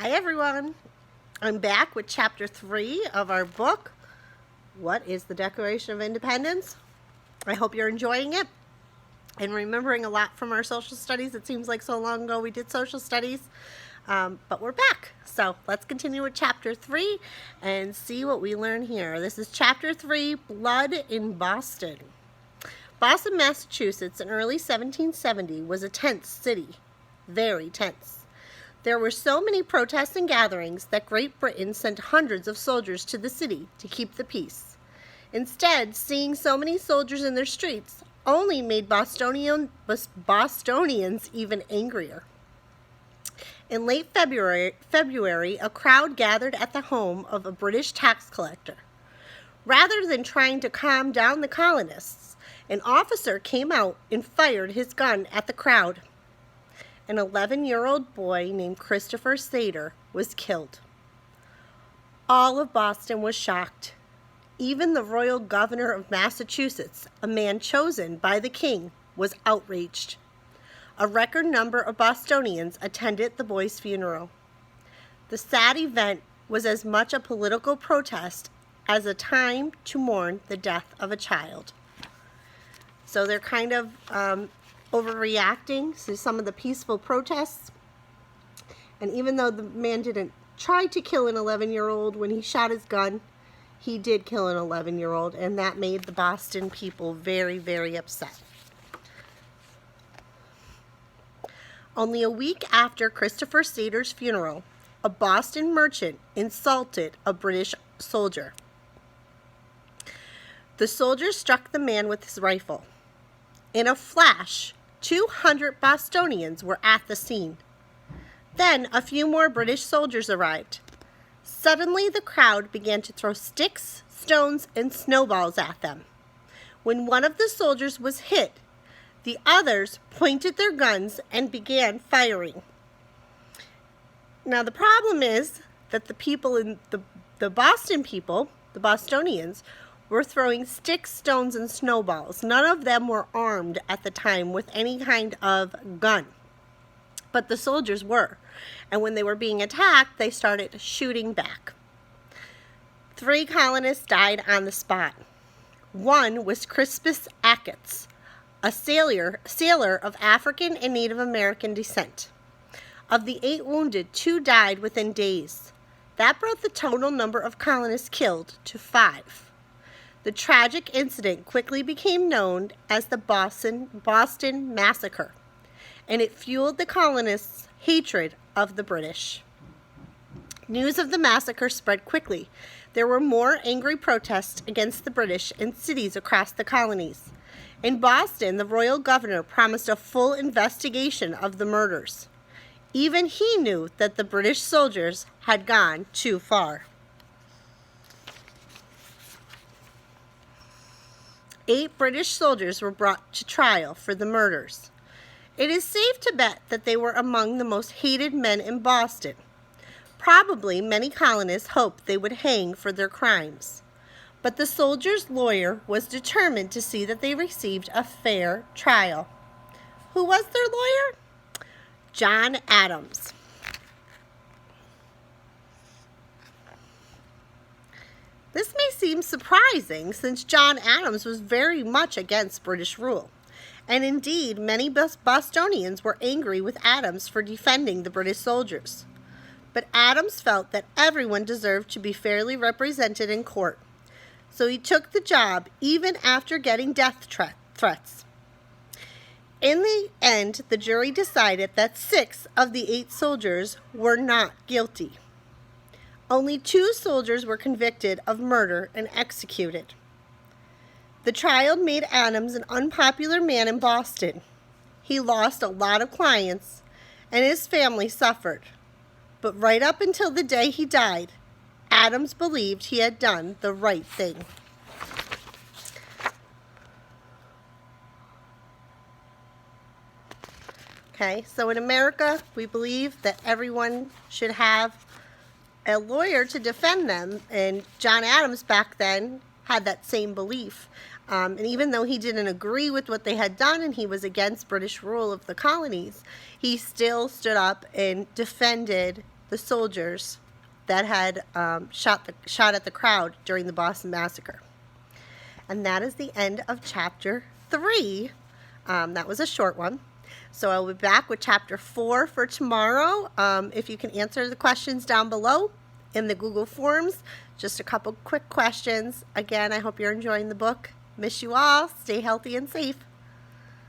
Hi everyone, I'm back with chapter 3 of our book, What is the Declaration of Independence? I hope you're enjoying it and remembering a lot from our social studies. It seems like so long ago we did social studies, but we're back. So let's continue with chapter 3 and see what we learn here. This is chapter 3, Blood in Boston. Boston, Massachusetts in early 1770 was a tense city, very tense. There were so many protests and gatherings that Great Britain sent hundreds of soldiers to the city to keep the peace. Instead, seeing so many soldiers in their streets only made Bostonians even angrier. In late February, a crowd gathered at the home of a British tax collector. Rather than trying to calm down the colonists, an officer came out and fired his gun at the crowd. An 11-year-old boy named Christopher Sater was killed. All of Boston was shocked. Even the royal governor of Massachusetts, a man chosen by the king, was outraged. A record number of Bostonians attended the boy's funeral. The sad event was as much a political protest as a time to mourn the death of a child. So they're kind of overreacting to some of the peaceful protests. And even though the man didn't try to kill an 11-year-old when he shot his gun, he did kill an 11-year-old, and that made the Boston people very, very upset. Only a week after Christopher Sater's funeral, a Boston merchant insulted a British soldier. The soldier struck the man with his rifle. In a flash, 200 Bostonians were at the scene. Then a few more British soldiers arrived. Suddenly, the crowd began to throw sticks, stones, and snowballs at them. When one of the soldiers was hit, the others pointed their guns and began firing. Now, the problem is that the people in the Boston people, the Bostonians, were throwing sticks, stones, and snowballs. None of them were armed at the time with any kind of gun. But the soldiers were. And when they were being attacked, they started shooting back. 3 colonists died on the spot. One was Crispus Attucks, a sailor of African and Native American descent. Of the 8 wounded, 2 died within days. That brought the total number of colonists killed to 5. The tragic incident quickly became known as the Boston Massacre, and it fueled the colonists' hatred of the British. News of the massacre spread quickly. There were more angry protests against the British in cities across the colonies. In Boston, the royal governor promised a full investigation of the murders. Even he knew that the British soldiers had gone too far. 8 British soldiers were brought to trial for the murders. It is safe to bet that they were among the most hated men in Boston. Probably many colonists hoped they would hang for their crimes. But the soldiers' lawyer was determined to see that they received a fair trial. Who was their lawyer? John Adams. This may seem surprising since John Adams was very much against British rule. And indeed, many Bostonians were angry with Adams for defending the British soldiers. But Adams felt that everyone deserved to be fairly represented in court. So he took the job even after getting death threats. In the end, the jury decided that 6 of the 8 soldiers were not guilty. Only 2 soldiers were convicted of murder and executed. The trial made Adams an unpopular man in Boston. He lost a lot of clients, and his family suffered. But right up until the day he died, Adams believed he had done the right thing. Okay, so in America, we believe that everyone should have a lawyer to defend them, and John Adams back then had that same belief. And even though he didn't agree with what they had done and he was against British rule of the colonies, he still stood up and defended the soldiers that had shot at the crowd during the Boston Massacre. And that is the end of chapter 3. That was a short one. So I'll be back with chapter 4 for tomorrow. If you can answer the questions down below in the Google Forms, just a couple quick questions. Again, I hope you're enjoying the book. Miss you all. Stay healthy and safe.